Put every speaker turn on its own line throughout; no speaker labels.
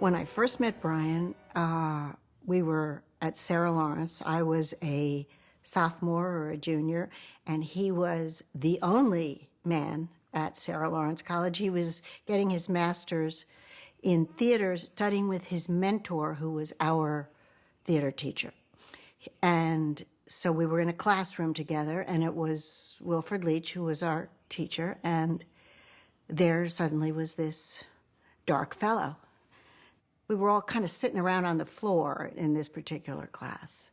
When I first met Brian, we were at Sarah Lawrence. I was a sophomore or a junior, and he was the only man at Sarah Lawrence College. He was getting his master's in theater, studying with his mentor, who was our theater teacher. And so we were in a classroom together, and it was Wilfred Leach, who was our teacher, and there suddenly was this dark fellow. We were all kind of sitting around on the floor in this particular class.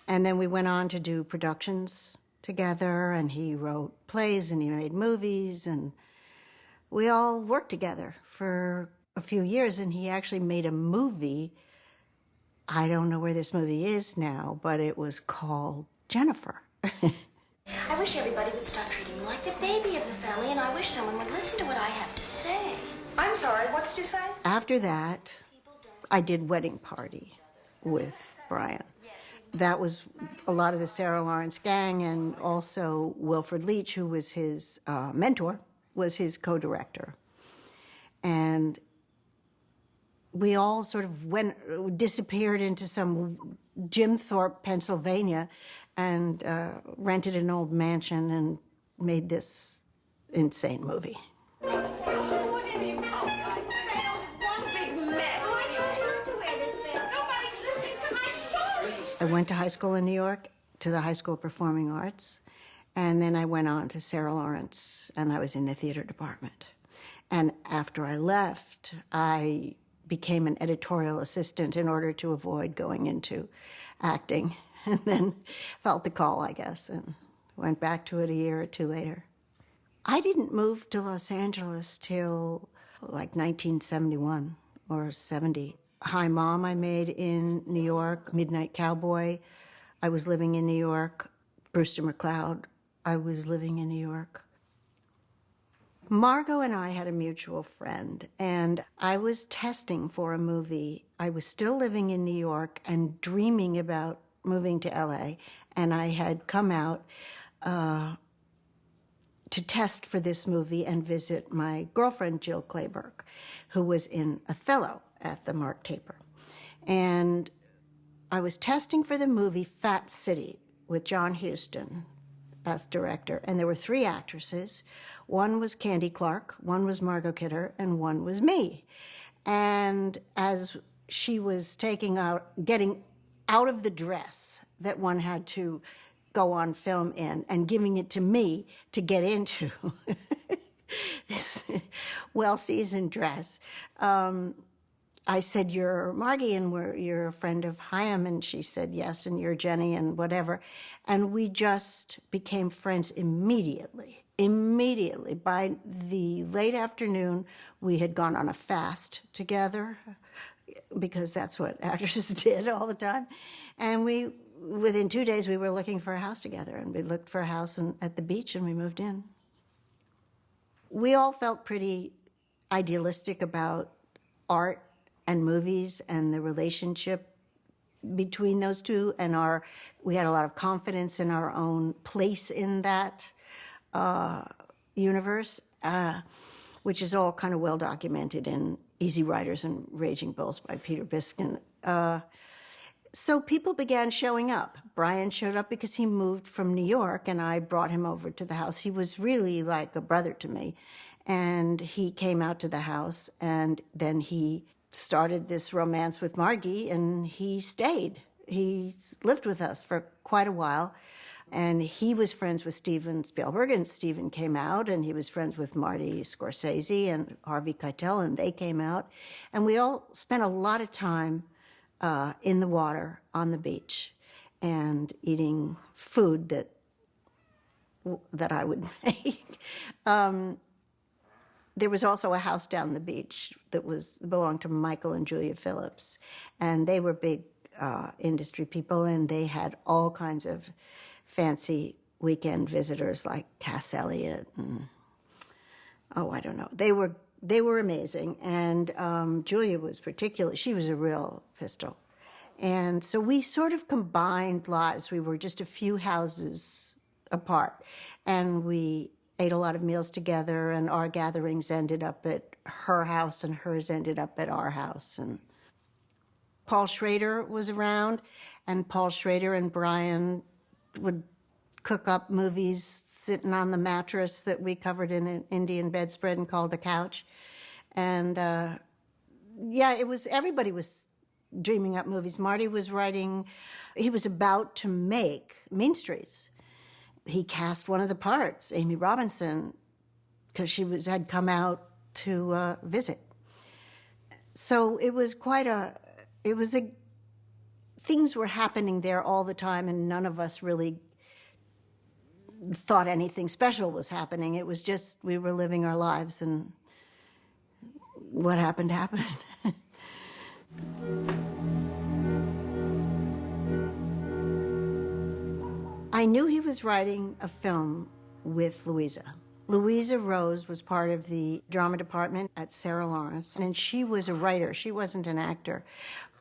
And then we went on to do productions together, and he wrote plays and he made movies, and we all worked together for a few years, and he actually made a movie. I don't know where this movie is now, but it was called Jennifer.
I wish everybody would stop treating me like the baby of the family, and I wish someone would listen to what I have to say.
I'm sorry, what did you say?
After that, I did Wedding Party with Brian. That was a lot of the Sarah Lawrence gang, and also Wilfred Leach, who was his mentor, was his co-director. And we all sort of disappeared into some Jim Thorpe, Pennsylvania, and rented an old mansion and made this insane movie. I went to high school in New York, to the High School of Performing Arts, and then I went on to Sarah Lawrence, and I was in the theater department. And after I left, I became an editorial assistant in order to avoid going into acting, and then felt the call, I guess, and went back to it a year or two later. I didn't move to Los Angeles till like 1971 or 70. Hi Mom I made in New York, Midnight Cowboy, I was living in New York. Brewster McCloud, I was living in New York. Margot and I had a mutual friend, and I was testing for a movie. I was still living in New York and dreaming about moving to LA, and I had come out to test for this movie and visit my girlfriend, Jill Clayburgh, who was in Othello at the Mark Taper. And I was testing for the movie Fat City with John Huston as director, and there were three actresses. One was Candy Clark, one was Margot Kidder, and one was me. And as she was getting out of the dress that one had to go on film in and giving it to me to get into this well-seasoned dress, I said, "You're Margie, and you're a friend of Chaim," and she said, "Yes, and you're Jenny," and whatever. And we just became friends immediately. By the late afternoon, we had gone on a fast together, because that's what actresses did all the time. And within 2 days, we were looking for a house together, and we looked for a house at the beach, and we moved in. We all felt pretty idealistic about art and movies and the relationship between those two, and we had a lot of confidence in our own place in that universe, which is all kind of well documented in Easy Riders and Raging Bulls by Peter Biskin. So people began showing up. Brian showed up because he moved from New York, and I brought him over to the house. He was really like a brother to me. And he came out to the house, and then he started this romance with Margie, and he stayed. He lived with us for quite a while, and he was friends with Steven Spielberg, and Steven came out, and he was friends with Marty Scorsese and Harvey Keitel, and they came out. And we all spent a lot of time in the water on the beach and eating food that I would make. There was also a house down the beach that belonged to Michael and Julia Phillips, and they were big industry people, and they had all kinds of fancy weekend visitors like Cass Elliot and I don't know. They were amazing, and Julia was she was a real pistol. And so we sort of combined lives. We were just a few houses apart, and we ate a lot of meals together, and our gatherings ended up at her house, and hers ended up at our house. And Paul Schrader was around, and Paul Schrader and Brian would cook up movies sitting on the mattress that we covered in an Indian bedspread and called a couch. And everybody was dreaming up movies. Marty was writing, he was about to make Mean Streets. He cast one of the parts, Amy Robinson, because had come out to visit. So it was things were happening there all the time, and none of us really thought anything special was happening. It was just, we were living our lives, and what happened, happened. I knew he was writing a film with Louisa. Louisa Rose was part of the drama department at Sarah Lawrence, and she was a writer. She wasn't an actor,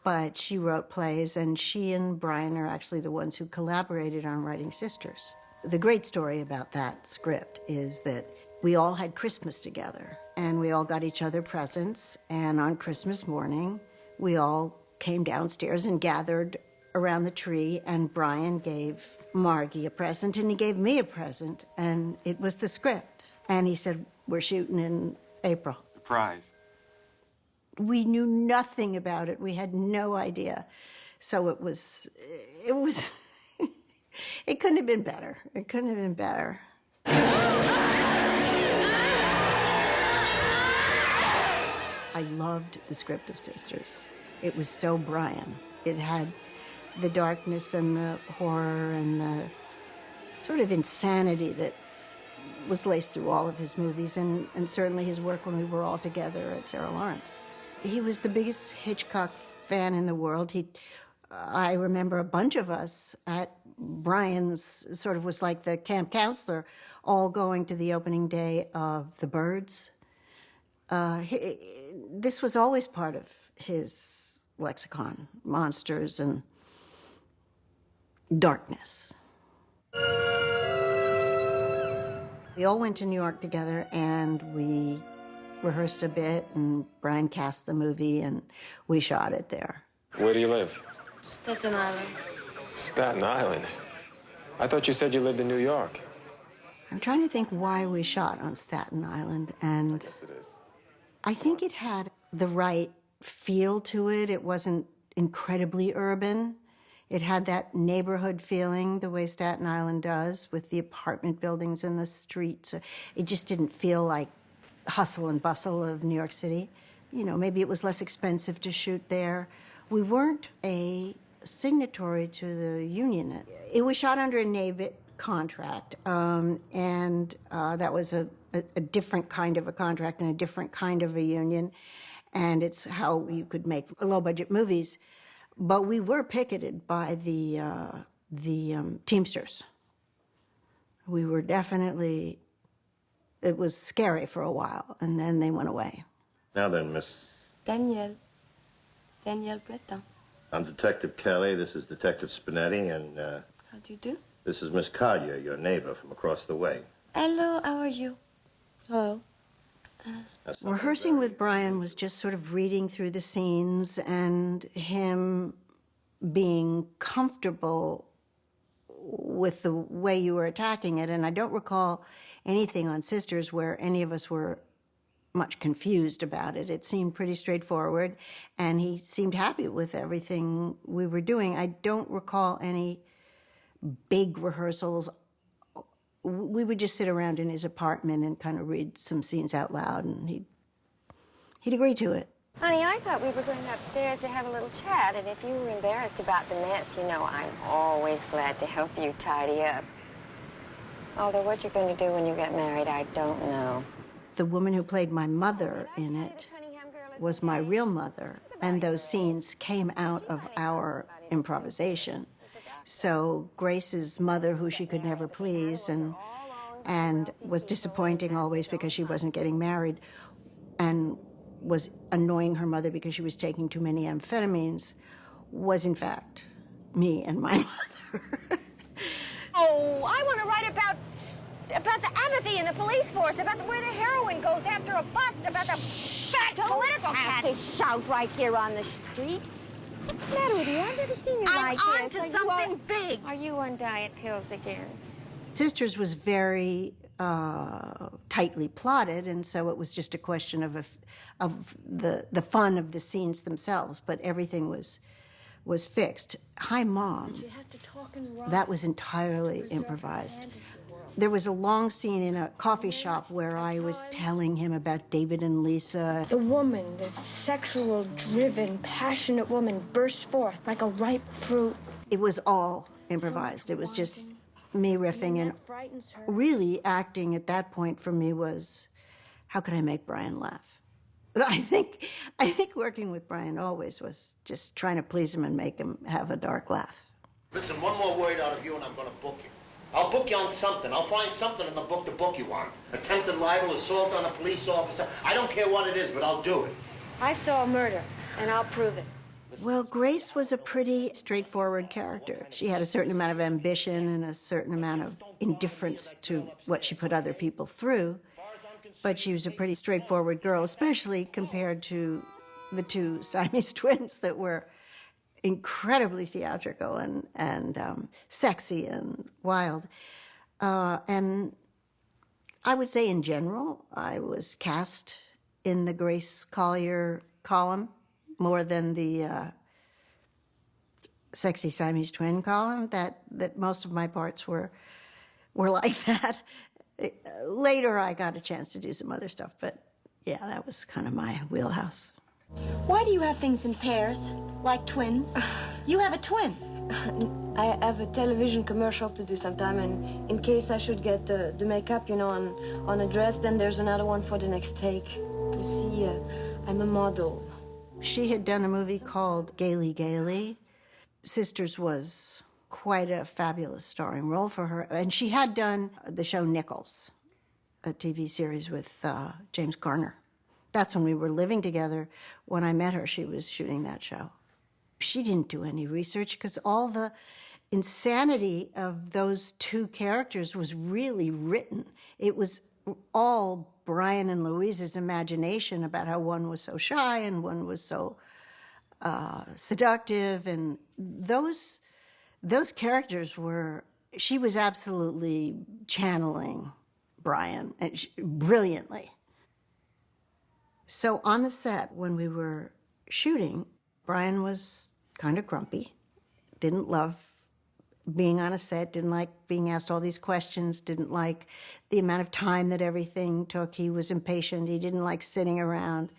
but she wrote plays, and she and Brian are actually the ones who collaborated on writing Sisters. The great story about that script is that we all had Christmas together, and we all got each other presents, and on Christmas morning, we all came downstairs and gathered around the tree, and Brian gave Margie a present, and he gave me a present, and it was the script. And he said, we're shooting in April.
Surprise.
We knew nothing about it. We had no idea. So it was, it couldn't have been better. It couldn't have been better. I loved the script of Sisters. It was so Brian. It had the darkness and the horror and the sort of insanity that was laced through all of his movies, and certainly his work when we were all together at Sarah Lawrence. He was the biggest Hitchcock fan in the world. I remember a bunch of us at Brian's, sort of was like the camp counselor, all going to the opening day of The Birds. This was always part of his lexicon, monsters and darkness. We all went to New York together, and we rehearsed a bit, and Brian cast the movie, and we shot it there.
Where do you live?
Staten Island.
Staten Island? I thought you said you lived in New York.
I'm trying to think why we shot on Staten Island, and
Yes, it is.
I think it had the right feel to it. It wasn't incredibly urban. It had that neighborhood feeling the way Staten Island does, with the apartment buildings and the streets. It just didn't feel like hustle and bustle of New York City. You know, maybe it was less expensive to shoot there. We weren't a signatory to the union. It was shot under a NABIT contract, and that was a different kind of a contract and a different kind of a union, and it's how you could make low-budget movies. But we were picketed by the Teamsters. We were definitely, it was scary for a while, and then they went away.
Now then, Miss...
Danielle Breton.
I'm Detective Kelly, this is Detective Spinetti, and,
How do you do?
this is Miss Collier, your neighbor from across the way.
Hello, how are you? Hello.
That's something
Rehearsing
very-
with Brian was just sort of reading through the scenes and him being comfortable with the way you were attacking it. And I don't recall anything on Sisters where any of us were much confused about it. It seemed pretty straightforward, and he seemed happy with everything we were doing. I don't recall any big rehearsals. We would just sit around in his apartment and kind of read some scenes out loud, and he'd agree to it.
Honey, I thought we were going upstairs to have a little chat, and if you were embarrassed about the mess, you know, I'm always glad to help you tidy up. Although what you're going to do when you get married, I don't know.
The woman who played my mother in it was my real mother, and those scenes came out of our improvisation. So Grace's mother, who she could never please and was disappointing always because she wasn't getting married and was annoying her mother because she was taking too many amphetamines, was in fact me and my mother.
Oh, I want to write about the apathy in the police force, about where the heroine goes after a bust, about the fat political
Have
cat.
to shout right here on the street. What's the matter with you? I've never seen you
I'm
like this.
on to something big.
Are you on diet pills again?
Sisters was very tightly plotted, and so it was just a question of the fun of the scenes themselves, but everything was fixed. Hi, Mom. That was entirely improvised. There was a long scene in a coffee shop where I was telling him about David and Lisa.
The woman, the sexual, driven, passionate woman bursts forth like a ripe fruit.
It was all improvised. It was just me riffing, and really acting at that point for me was, how could I make Brian laugh? I think working with Brian always was just trying to please him and make him have a dark laugh.
Listen, one more word out of you and I'm going to book you. I'll book you on something. I'll find something in the book to book you on. Attempted libel, assault on a police officer. I don't care what it is, but I'll do it.
I saw a murder, and I'll prove it.
Well, Grace was a pretty straightforward character. She had a certain amount of ambition and a certain amount of indifference to what she put other people through, but she was a pretty straightforward girl, especially compared to the two Siamese twins that were incredibly theatrical and sexy and wild. And I would say in general, I was cast in the Grace Collier column more than the sexy Siamese twin column, that most of my parts were like that. Later, I got a chance to do some other stuff, but yeah, that was kind of my wheelhouse.
Why do you have things in pairs, like twins? You have a twin.
I have a television commercial to do sometime, and in case I should get the makeup, you know, on a dress, then there's another one for the next take. You see, I'm a model.
She had done a movie called Gaily Gaily. Sisters was quite a fabulous starring role for her. And she had done the show Nichols, a TV series with James Garner. That's when we were living together. When I met her, she was shooting that show. She didn't do any research because all the insanity of those two characters was really written. It was all Brian and Louise's imagination about how one was so shy and one was so seductive, and those characters were, she was absolutely channeling Brian and brilliantly. So on the set, when we were shooting, Brian was kind of grumpy, didn't love being on a set, didn't like being asked all these questions, didn't like the amount of time that everything took. He was impatient. He didn't like sitting around.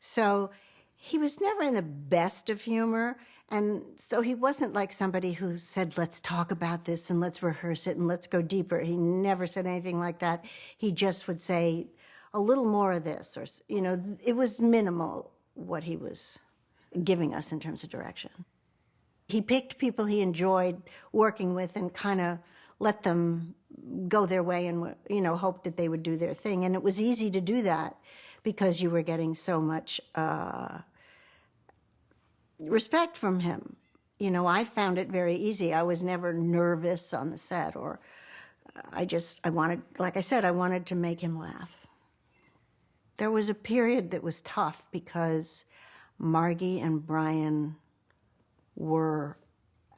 So he was never in the best of humor. And so he wasn't like somebody who said, let's talk about this and let's rehearse it and let's go deeper. He never said anything like that. He just would say a little more of this, or, you know, it was minimal what he was giving us in terms of direction. He picked people he enjoyed working with and kind of let them go their way and, you know, hoped that they would do their thing. And it was easy to do that because you were getting so much respect from him. You know, I found it very easy. I was never nervous on the set, or I wanted, like I said, I wanted to make him laugh. There was a period that was tough because Margie and Brian were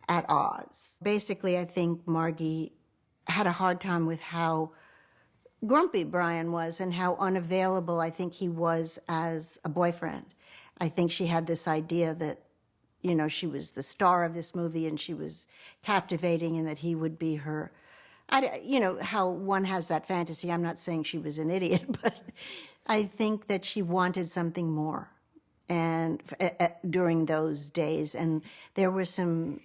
at odds. Basically, I think Margie had a hard time with how grumpy Brian was and how unavailable I think he was as a boyfriend. I think she had this idea that, you know, she was the star of this movie and she was captivating and that he would be her, you know, how one has that fantasy. I'm not saying she was an idiot, but I think that she wanted something more. And during those days, and there were some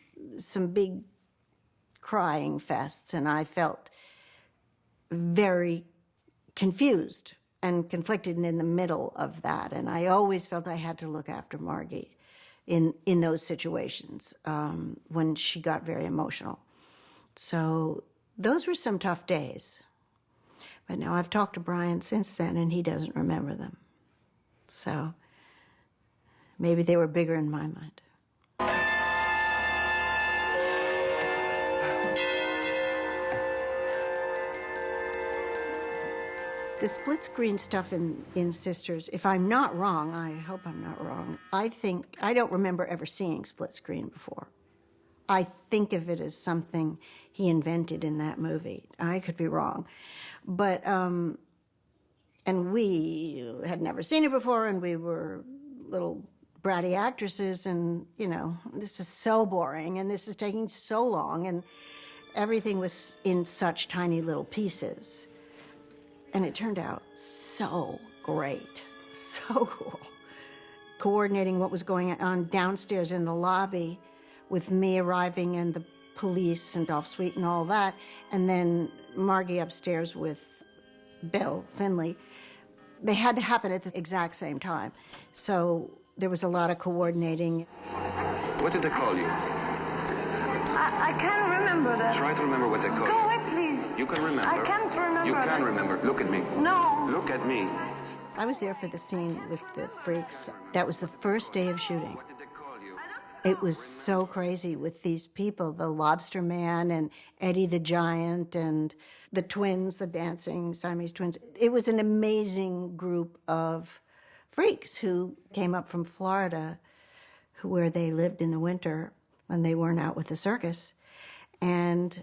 big crying fests, and I felt very confused and conflicted and in the middle of that. And I always felt I had to look after Margie in those situations when she got very emotional. So those were some tough days. But now I've talked to Brian since then, and he doesn't remember them. So maybe they were bigger in my mind. The split screen stuff in Sisters, if I'm not wrong, I hope I'm not wrong, I don't remember ever seeing split screen before. I think of it as something he invented in that movie. I could be wrong. But, and we had never seen it before, and we were little bratty actresses, and, you know, this is so boring, and this is taking so long, and everything was in such tiny little pieces. And it turned out so great, so cool. Coordinating what was going on downstairs in the lobby with me arriving and the police and Dolph Sweet and all that, and then Margie upstairs with Bill Finley. They had to happen at the exact same time. So there was a lot of coordinating.
What did they call you?
I can't remember that.
Try to remember what they called you.
Go away, please.
You can remember.
I can't remember.
You can remember. Look at me.
No.
Look at me.
I was there for the scene with the freaks. That was the first day of shooting.
What did they call you?
It was so crazy with these people, the Lobster Man and Eddie the Giant and the twins, the dancing Siamese twins. It was an amazing group of freaks who came up from Florida, where they lived in the winter when they weren't out with the circus. And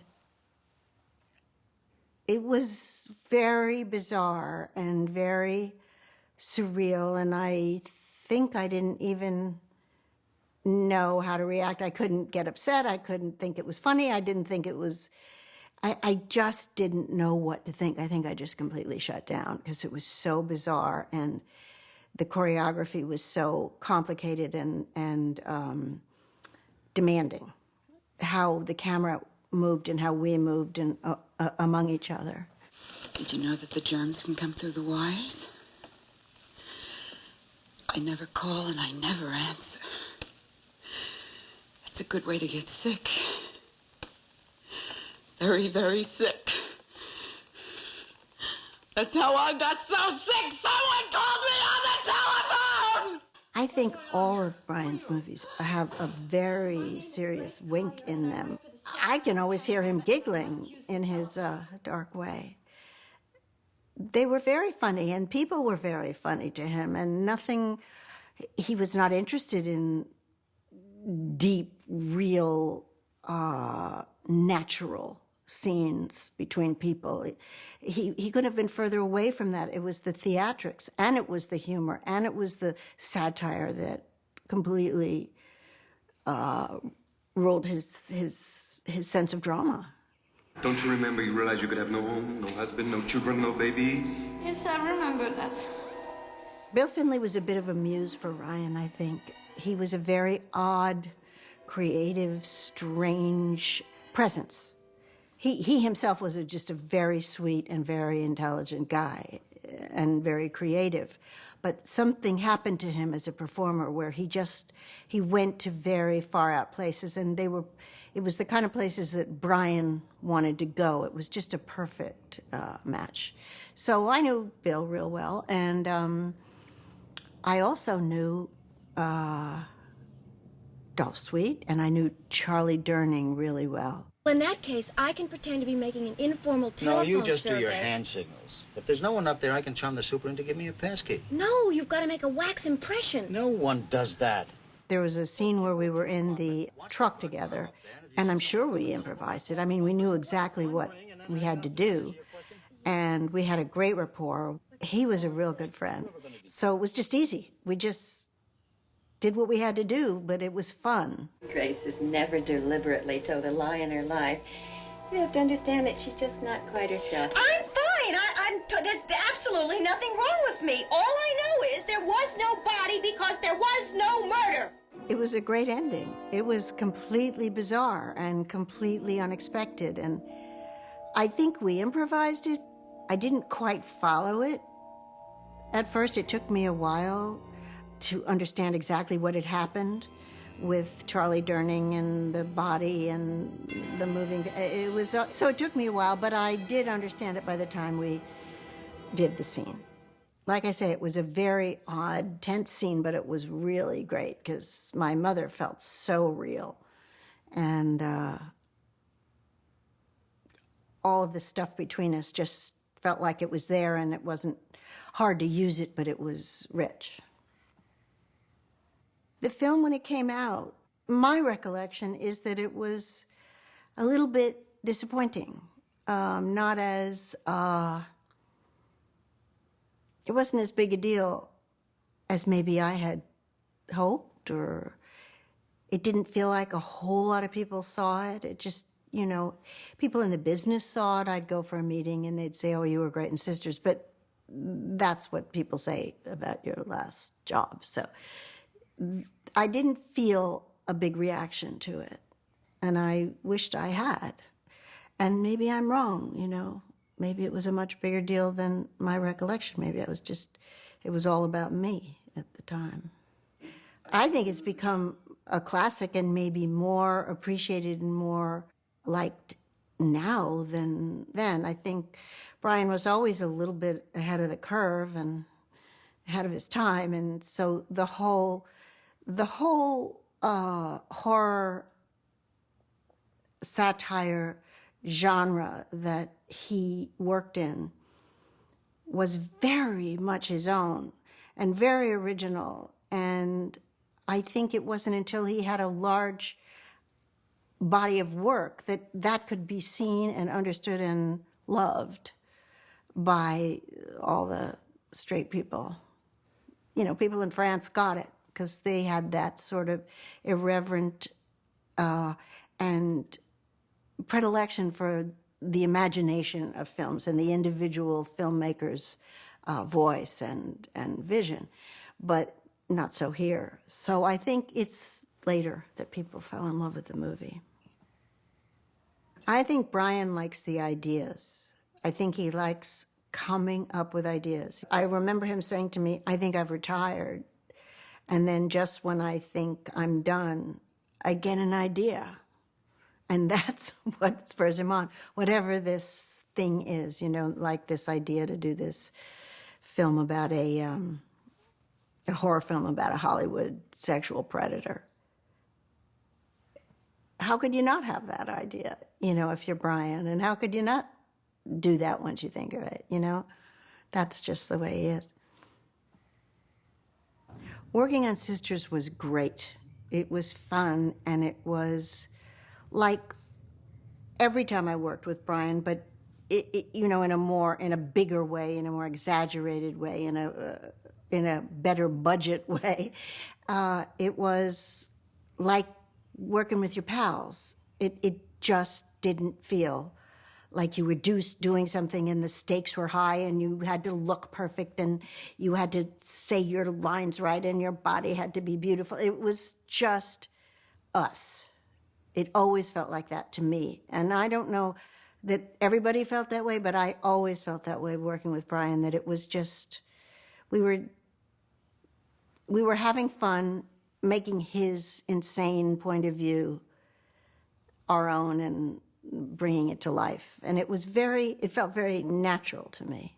it was very bizarre and very surreal, and I think I didn't even know how to react. I couldn't get upset. I couldn't think it was funny. I didn't think it was... I just didn't know what to think. I think I just completely shut down because it was so bizarre, and the choreography was so complicated and demanding. How the camera moved and how we moved and among each other.
Did you know that the germs can come through the wires? I never call and I never answer. That's a good way to get sick. Very, very sick. That's how I got so sick. Someone called me on the telephone!
I think all of Brian's movies have a very serious wink in them. I can always hear him giggling in his dark way. They were very funny, and people were very funny to him, and nothing... He was not interested in deep, real, natural scenes between people. He couldn't have been further away from that. It was the theatrics, and it was the humor, and it was the satire that completely ruled his sense of drama.
Don't you remember you realized you could have no home, no husband, no children, no baby?
Yes, I remember that.
Bill Finley was a bit of a muse for Ryan, I think. He was a very odd, creative, strange presence. He himself was just a very sweet and very intelligent guy and very creative. But something happened to him as a performer where he went to very far out places, and it was the kind of places that Brian wanted to go. It was just a perfect match. So I knew Bill real well, and I also knew Dolph Sweet, and I knew Charlie Durning really well.
In that case, I can pretend to be making an informal telephone
No, you just
survey.
do your hand signals. If there's no one up there, I can charm the super into give me a pass key.
No, you've got to make a wax impression.
No one does that.
There was a scene where we were in the truck together, and I'm sure we improvised it. I mean, we knew exactly what we had to do, and we had a great rapport. He was a real good friend. So it was just easy. We just did what we had to do, but it was fun.
Grace has never deliberately told a lie in her life. You have to understand that she's just not quite herself.
I'm fine. There's absolutely nothing wrong with me. All I know is there was no body because there was no murder.
It was a great ending. It was completely bizarre and completely unexpected, and I think we improvised it. I didn't quite follow it. At first, it took me a while to understand exactly what had happened with Charlie Durning and the body and the moving. It was so it took me a while, but I did understand it by the time we did the scene. Like I say, it was a very odd, tense scene, but it was really great because my mother felt so real, and all of the stuff between us just felt like it was there and it wasn't hard to use it, but it was rich. The film, when it came out, my recollection is that it was a little bit disappointing. Not as, it wasn't as big a deal as maybe I had hoped, or it didn't feel like a whole lot of people saw it. It just, you know, people in the business saw it. I'd go for a meeting and they'd say, oh, you were great in Sisters, but that's what people say about your last job. So I didn't feel a big reaction to it, and I wished I had. And maybe I'm wrong, you know. Maybe it was a much bigger deal than my recollection. Maybe it was all about me at the time. I think it's become a classic and maybe more appreciated and more liked now than then. I think Brian was always a little bit ahead of the curve and ahead of his time, and so the whole horror satire genre that he worked in was very much his own and very original. And I think it wasn't until he had a large body of work that could be seen and understood and loved by all the straight people. You know, people in France got it because they had that sort of irreverent and predilection for the imagination of films and the individual filmmaker's voice and vision, but not so here. So I think it's later that people fell in love with the movie. I think Brian likes the ideas. I think he likes coming up with ideas. I remember him saying to me, I think I've retired. And then just when I think I'm done, I get an idea. And that's what spurs him on, whatever this thing is, you know, like this idea to do this film about a horror film about a Hollywood sexual predator. How could you not have that idea, you know, if you're Brian? And how could you not do that once you think of it, you know? That's just the way he is. Working on Sisters was great. It was fun, and it was like every time I worked with Brian, but you know, in a bigger way, in a more exaggerated way, in a better budget way. It was like working with your pals. It just didn't feel like you were doing something and the stakes were high and you had to look perfect and you had to say your lines right and your body had to be beautiful. It was just us. It always felt like that to me. And I don't know that everybody felt that way, but I always felt that way working with Brian, that it was just, we were having fun making his insane point of view our own and bringing it to life. And it felt very natural to me.